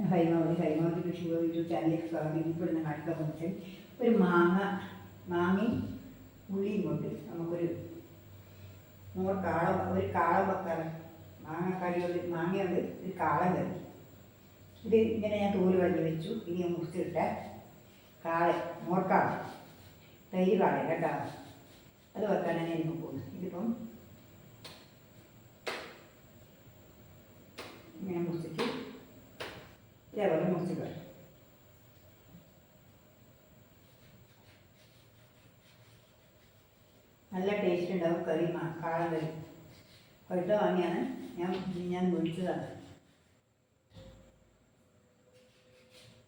ഹൈമാവതി കൃഷി യൂട്യൂബ് ചാനലിലേക്ക് സ്വാഗതം. ഇവിടുന്ന് കാണിക്കാൻ വെച്ചാൽ ഒരു മാങ്ങയും ഉള്ളിയും കൊണ്ട് നമുക്കൊരു ഒരു കാളം വെക്കാൻ മാങ്ങക്കറി കൊണ്ട് മാങ്ങയുണ്ട് ഒരു കാളം കറി. ഇത് ഇങ്ങനെ ഞാൻ തോല് വഴി വെച്ചു. ഇനി ഞാൻ മുറിച്ചിട്ട മോർക്കാളം തൈര് കാള കേട്ടോ, അത് വെക്കാനാണ് എനിക്ക് പോകുന്നത്. ഇതിപ്പം ഇങ്ങനെ മുറിച്ചിട്ട് ഇതേപോലെ മുറിച്ചിട്ട് നല്ല ടേസ്റ്റ് ഉണ്ടാവും കറി. കാളം കറി പഴുത്ത വാങ്ങിയാണ് ഞാൻ മേടിച്ചതാണ്.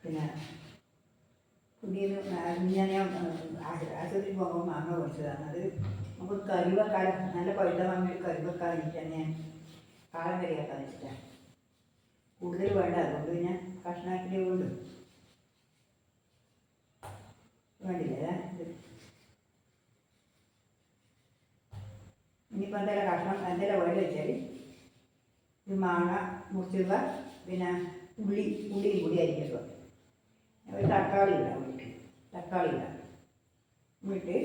പിന്നെ ഞാൻ ആശുപത്രിയിൽ പോകുമ്പോൾ മാങ്ങ മേടിച്ചതാണ്. അത് നമുക്ക് കറി വെക്കാനും നല്ല പഴുത്ത വാങ്ങിയിട്ട് കറി വെക്കാൻ വേണ്ടിയിട്ടാണ് ഞാൻ കാളം കറിയാക്കാൻ വെച്ചിട്ടാണ്. കൂടുതൽ വേണ്ട, അതുകൊണ്ട് പിന്നെ കഷ്ണാക്കിലേ കൊണ്ട് വേണ്ടില്ലേ. ഇനിയിപ്പോൾ എന്തെങ്കിലും കഷ്ണം എന്തെങ്കിലും വേണ്ട വെച്ചാൽ ഇത് മാങ്ങ മുറിച്ചിടുക, പിന്നെ ഉള്ളിയും കൂടി അരിഞ്ഞിടുക, ഒരു തക്കാളി ഇടാം. എന്നിട്ട്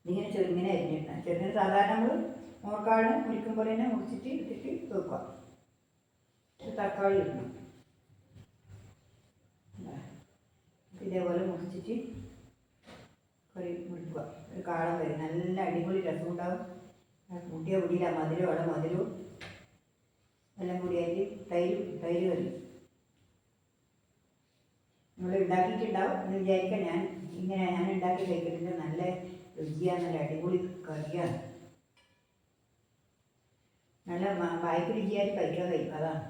ഇതിങ്ങനെ ചെറുങ്ങനെ അരിഞ്ഞിട്ടാൽ ചെറുങ്ങനെ സാധാരണ നമ്മൾ മോർക്കാളിന് മുറിക്കും പോലെ തന്നെ മുറിച്ചിട്ട് ഇട്ടിട്ട് വെക്കുക. തക്കാളി ഇടണം, ഇതേപോലെ മുറിച്ചിട്ട് കറി മുറിക്കുക. ഒരു കാളം വരും, നല്ല അടിപൊളി രസം ഉണ്ടാവും. കൂട്ടിയ കൂടിയില്ല, മധുരവും എല്ലാം കൂടിയായിട്ട് തൈര് കറി നമ്മൾ ഉണ്ടാക്കിയിട്ടുണ്ടാവും എന്ന് വിചാരിക്കാൻ. ഞാൻ ഉണ്ടാക്കി കഴിക്കുന്നുണ്ട്. നല്ല രുചിയാണ്, നല്ല അടിപൊളി കറിയാണ്. നല്ല വായ്പ രുചിയായിട്ട് കഴിക്കും. അതാണ്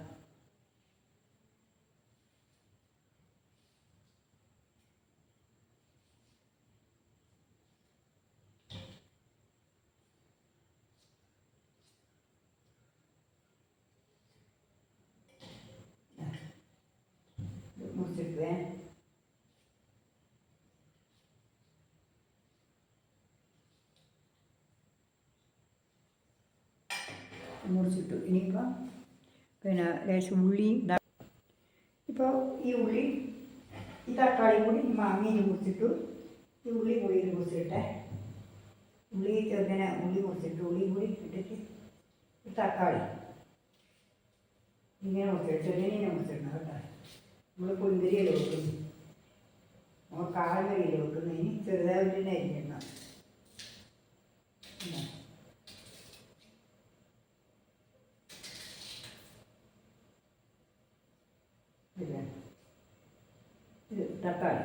മുറിച്ചിട്ടുവേ. മുറിച്ചിട്ടു. ഇനിയിപ്പോൾ പിന്നെ ലേശം ഉള്ളിയും ഇപ്പോൾ ഈ ഉള്ളി ഈ തക്കാളിയും കൂടി മാങ്ങയും മുറിച്ചിട്ടു. ഈ ഉള്ളി കൂടി മുറിച്ചിട്ടെ, ഉള്ളി ചെറുങ്ങനെ ഉള്ളി മുറിച്ചിട്ട് ഉള്ളിയും കൂടി ഇട്ടിട്ട് തക്കാളി ഇങ്ങനെ മുറിച്ചിട്ട് ചെറുങ്ങനെ മുറിച്ചിടണം കേട്ടോ. നമ്മൾ പുളിങ്കരിയല്ലേ വെക്കുന്നു, നമ്മൾ കാളം കറിയല്ലേ വെക്കുന്നതിന് ചെറുതായിട്ട് തന്നെ അരിഞ്ഞിടണം. ഇത് തക്കാളി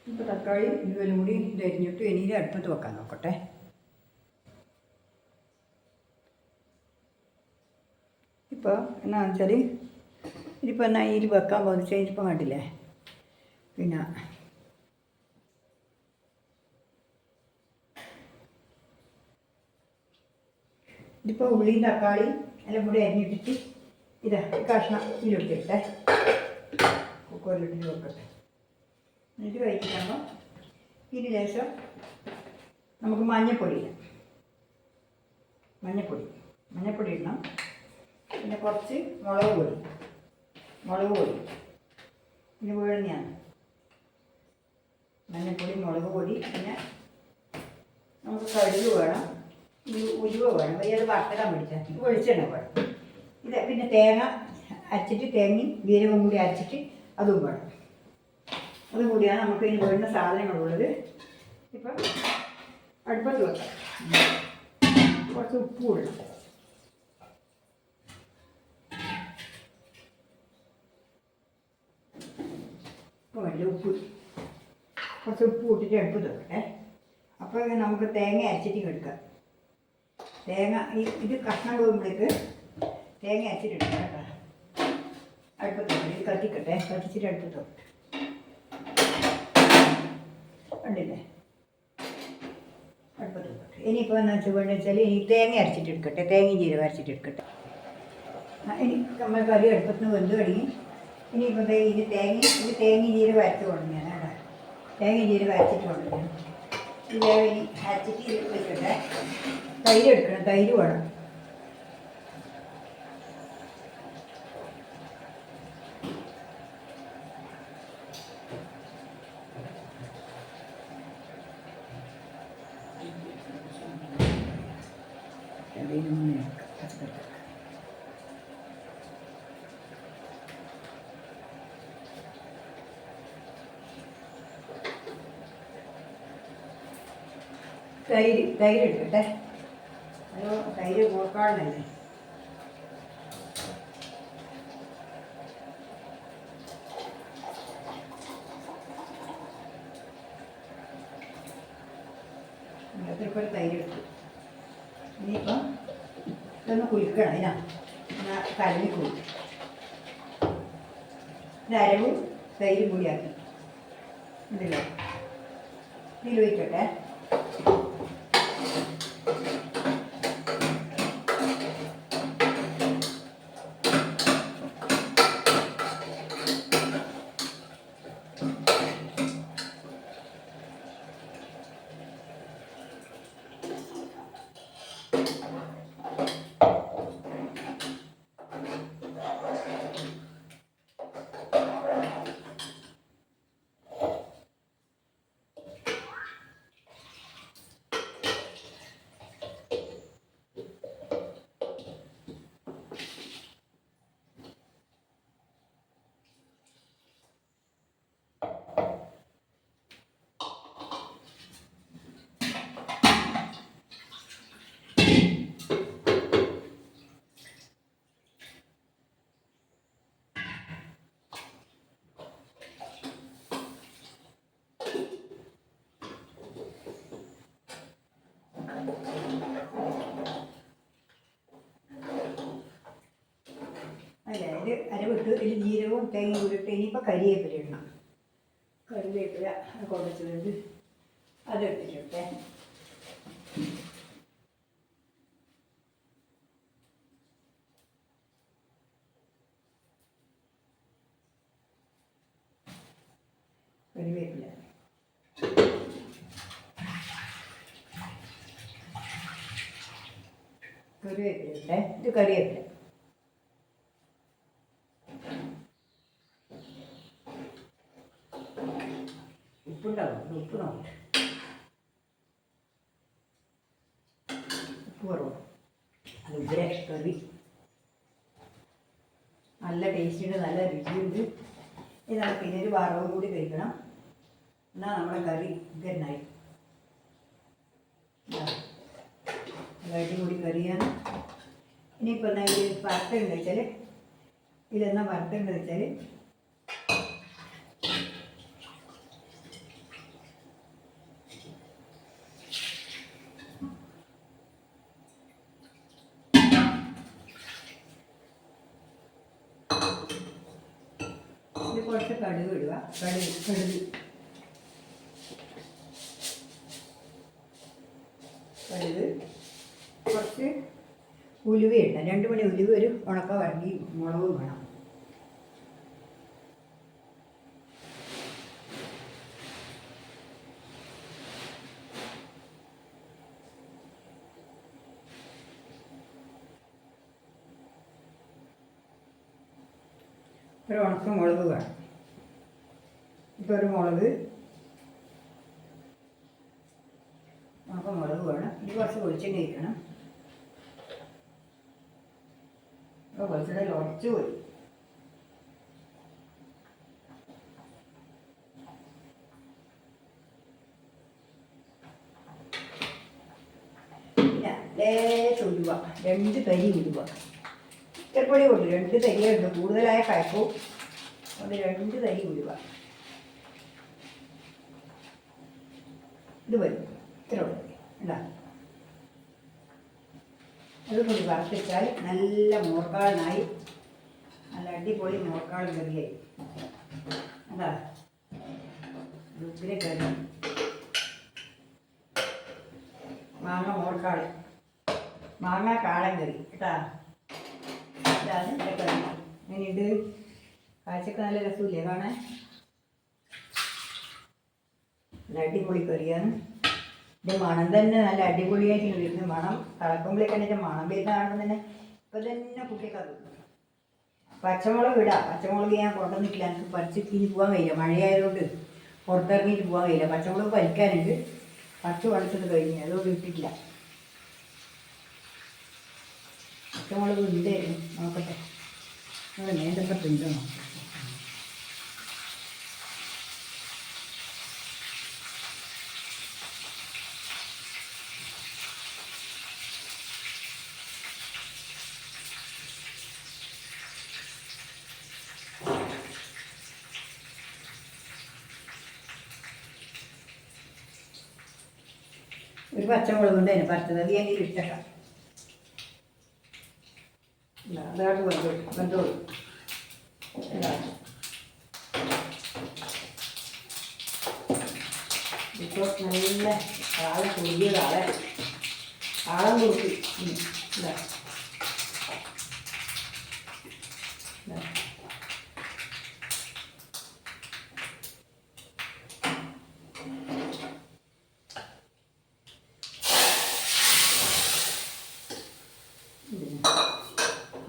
ഇപ്പോൾ തക്കാളി ഇതുവരും കൂടി അരിഞ്ഞിട്ട് ഇനി അടുപ്പത്ത് വെക്കാൻ നോക്കട്ടെ. ഇപ്പോൾ എന്നാന്ന് വെച്ചാൽ ഇതിപ്പോൾ ഇതിൽ വെക്കാൻ പോകുന്ന ഇതിപ്പോൾ കണ്ടില്ലേ. പിന്നെ ഇതിപ്പോൾ ഉള്ളിയും തക്കാളി എല്ലാം കൂടി അരിഞ്ഞിട്ടിട്ട് കഷ്ണം ഇതിലിട്ടിട്ടെ കുക്കറിലിട്ടിട്ട് വെക്കട്ടെ. എന്നിട്ട് കഴിക്കുമ്പോൾ ഇതിന് ശേഷം നമുക്ക് മഞ്ഞൾപ്പൊടി ഇടണം. പിന്നെ കുറച്ച് മുളക് പൊടി ഇത് വേണമെന്നാണ്. മഞ്ഞൾപ്പൊടി, മുളക് പൊടി, പിന്നെ നമുക്ക് കടുക് വേണം, ഉലുവ വേണം. അത് വറുത്തിടാൻ പിടിച്ചാൽ വെളിച്ചെണ്ണ വേണം. പിന്നെ തേങ്ങ അരച്ചിട്ട് തേങ്ങയും ജീരകവും കൂടി അരച്ചിട്ട് അതും വേണം. അതും കൂടിയാണ് നമുക്ക് ഇതിന് വേണ്ടുന്ന സാധനങ്ങളുള്ളത്. ഇപ്പം അടുപ്പത്ത് വെക്കാം. കുറച്ച് ഉപ്പ് ഇടണം. കുറച്ച് ഉപ്പ് ഇട്ടിട്ട് അടുപ്പത്ത് വെക്കട്ടെ. അപ്പോൾ നമുക്ക് തേങ്ങ അരച്ചിട്ട് എടുക്കാം. ഇത് കഷ്ണം പോകുമ്പോഴേക്ക് തേങ്ങ അരച്ചിട്ട് എടുക്കാം കേട്ടോ. അടുപ്പത്ത് ഇത് കത്തിച്ചിട്ട് അടുപ്പത്ത് വെക്കട്ടെ. കണ്ടില്ലേ, അടുപ്പത്ത് വെക്കട്ടെ. ഇനിയിപ്പോൾ എന്ന് വെച്ചാൽ വേണ്ടത് വെച്ചാൽ ഇനി തേങ്ങ അരച്ചിട്ടെടുക്കട്ടെ, തേങ്ങയും ജീരകം അരച്ചിട്ടെടുക്കട്ടെ. ഇനി നമ്മൾ കറി അടുപ്പത്ത് നിന്ന് വെന്ത് തുടങ്ങി. ഇനിയിപ്പോൾ ഇത് തേങ്ങയും ജീരകം അരച്ച് കൊണ്ടുവന്നാണ് കേട്ടോ. തേങ്ങയും ജീരകം അരച്ചിട്ട് കൊണ്ടുവന്നാണ്. ഇത് ഇനി അരച്ചിട്ട് വെക്കട്ടെ. തൈര് എടുക്കണം, തൈര് വേണം. തൈര് എടുക്കട്ടെ. ഹലോ, തൈര് കൂർക്കാളല്ലേ. ഇങ്ങനത്തെ തൈര് എടുത്തു. ഇനിയിപ്പം ഇതൊന്ന് കുലുക്കണം. അതിനാ കലങ്ങി കുളിക്കും. ഇത് അരവും തൈരും കൂടിയാക്കി ഉണ്ടല്ലോ. ഇതിൽ വയ്ക്കട്ടെ. അല്ല, അരവിട്ട് ഇതിൽ ജീരകവും തേങ്ങയും കൂടിയിട്ട് ഇനിയിപ്പോൾ കരിവേപ്പില ഇടണം. കറിവേപ്പില കുറച്ച് വേണ്ടി അതെടുത്തിട്ടെ. കറിവേപ്പില ഇട്ടെ. ഇത് കറിവേപ്പില. ഉപ്പുണ്ടാവും. ഉപ്പ് നോക്കട്ടെ. ഉപ്പ് കുറവ്. അത് ഉഗ്ര കറി. നല്ല ടേസ്റ്റുണ്ട്, നല്ല രുചിയുണ്ട്. ഇത് നമുക്ക് പിന്നെ ഒരു വറവും കൂടി കഴിക്കണം. എന്നാൽ നമ്മുടെ കറി ഉഗ്രനായി. അടിപൊളി കറിയാണ്. ഇനിയിപ്പോൾ എന്നാൽ ഇത് വറുത്തുണ്ട് വെച്ചാൽ ഇതെന്നാ വറുത്തുണ്ട് വെച്ചാൽ ഇത് കുറച്ച് കടുക് ഇടുക. കടുക് കുറച്ച് ഉലുവ ഇട്ടാൽ 2 മണി ഉലുവ, ഒരു ഉണക്ക വരണ്ടി മുളകും വേണം. ഒരു ഉണക്ക മുളക് വേണം. ഇപ്പോൾ ഒരു മുളക് ഉണക്ക മുളക് വേണം. ഇത് കുറച്ച് വെളിച്ചെണ്ണ ഒഴിക്കണം. വെളിച്ചെണ്ണയിൽ ഉറച്ച് പോയി. പിന്നെ ഉലുവ, 2 തരി ഉലുവ. ഇത്രപ്പൊടി കൊണ്ട് 2 തരിയുണ്ട്. കൂടുതലായ കയ്പും അത് 2 തരി ഉലുവ. ഇത് വരും. ഇത്ര വരും. ഉണ്ടാകും. അതുകൊണ്ട് വറുത്തിച്ചാൽ നല്ല മോർക്കാളനായി. നല്ല അടിപൊളി മോർക്കാളൻ കറിയായി. അതാ ഉഗ്ര കറി. മാങ്ങ മോർക്കാള്, മാങ്ങ കാളൻ കറി കേട്ടാ. ഇതാണ് എൻ്റെ കറി. ഇങ്ങനെയുണ്ട്, കാഴ്ചക്ക് നല്ല രസമില്ലേ കാണാൻ? നല്ല അടിപൊളി കറിയാണ്. ഇത് മണം തന്നെ നല്ല അടിപൊളിയായിട്ട് വരുന്ന മണം. തിളക്കുമ്പോഴേക്ക് എൻ്റെ മണം വരുന്ന കാണുമ്പോൾ തന്നെ ഇപ്പം തന്നെ കുട്ടിയൊക്കെ അത് പച്ചമുളക് ഇടാം. പച്ചമുളക് ഞാൻ കൊണ്ടുവന്നിട്ടില്ല, എനിക്ക് പറിച്ച് തിരിഞ്ഞ് പോകാൻ കഴിയില്ല, മഴയായതുകൊണ്ട് പുറത്തിറങ്ങിയിട്ട് പോകാൻ കഴിയില്ല. പച്ചമുളക് പരിക്കാനുണ്ട്, പറിച്ച് പറിച്ചത് കഴിഞ്ഞ്, അതുകൊണ്ട് ഇട്ടിട്ടില്ല. പച്ചമുളക് ഉണ്ടായിരുന്നു, നോക്കട്ടെ. നിങ്ങൾ നേന്ത്രപ്പത്ത് ഉണ്ടോ നോക്കട്ടെ. ഒരു പച്ചമുളക് കൊണ്ട് അതിന് പറിച്ചത്, അത് ഞാൻ ഇട്ടേക്കാം. അതായിട്ട് വെന്തോളൂ. ഇപ്പോൾ നല്ല ആളെ കുടിയ ആളം കൊടുക്കും. ഇതാ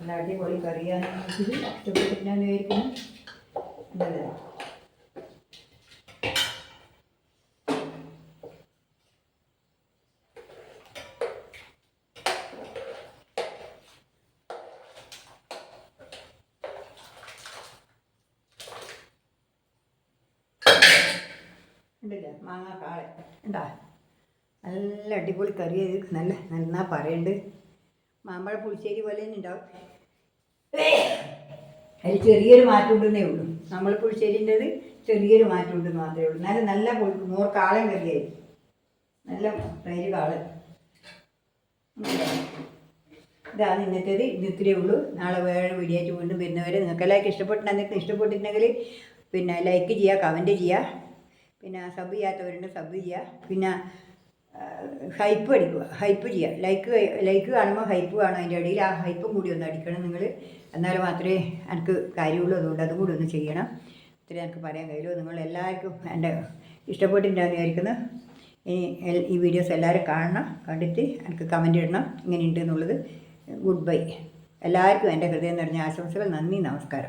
നല്ല അടിപൊളി കറിയാണ്. ഇഷ്ടപ്പെട്ടിട്ടാന്ന് വിചാരിക്കുന്നു. ഉണ്ടല്ലേ? ഉണ്ടല്ലേ മാങ്ങ കാള ഉണ്ടാ, നല്ല അടിപൊളി കറി. നല്ല നന്നാ പറയുന്നുണ്ട്. മാമ്പഴ പുളിശ്ശേരി പോലെ തന്നെ ഉണ്ടാവും. അതിൽ ചെറിയൊരു മാറ്റം ഉണ്ടെന്നേ ഉള്ളൂ. നമ്മൾ പുളിശ്ശേരിൻ്റെത് ചെറിയൊരു മാറ്റം ഉണ്ടെന്ന് മാത്രമേ ഉള്ളൂ. എന്നാലും നല്ല മോർ കാളൻ കറിയായിരിക്കും, നല്ല തൈര് കാളൻ. ഇതാണ് ഇന്നത്തേത്. ഇത്രയേ ഉള്ളൂ. നാളെ വേറെ വീഡിയോ ആയിട്ട് വീണ്ടും വരുന്നവരെ നിങ്ങൾക്ക് എല്ലാവർക്കും ഇഷ്ടപ്പെട്ടിട്ടുണ്ടെങ്കിൽ പിന്നെ ലൈക്ക് ചെയ്യുക, കമൻറ്റ് ചെയ്യുക, പിന്നെ സബ് ചെയ്യാത്തവരുണ്ട് സബ് ചെയ്യുക, പിന്നെ ഹൈപ്പ് അടിക്കുക, ഹൈപ്പ് ചെയ്യുക. ലൈക്ക് കാണുമ്പോൾ ഹൈപ്പ് കാണും, അതിൻ്റെ ഇടയിൽ ആ ഹൈപ്പും കൂടി ഒന്ന് അടിക്കണം നിങ്ങൾ. എന്നാലും മാത്രമേ എനിക്ക് കാര്യമുള്ളൂ. അതുകൊണ്ട് അതും കൂടി ഒന്ന് ചെയ്യണം. ഇത്രയും എനിക്ക് പറയാൻ കഴിയുള്ളൂ. നിങ്ങളെല്ലാവർക്കും എൻ്റെ ഇഷ്ടപ്പെട്ടിട്ടുണ്ടാകുന്ന വിചാരിക്കുന്നു. ഈ വീഡിയോസ് എല്ലാവരും കാണണം, കണ്ടിട്ട് എനിക്ക് കമൻറ്റ് ഇടണം ഇങ്ങനെയുണ്ട് എന്നുള്ളത്. Good bye. എല്ലാവർക്കും എൻ്റെ ഹൃദയം നിറഞ്ഞ ആശംസകൾ. നന്ദി, നമസ്കാരം.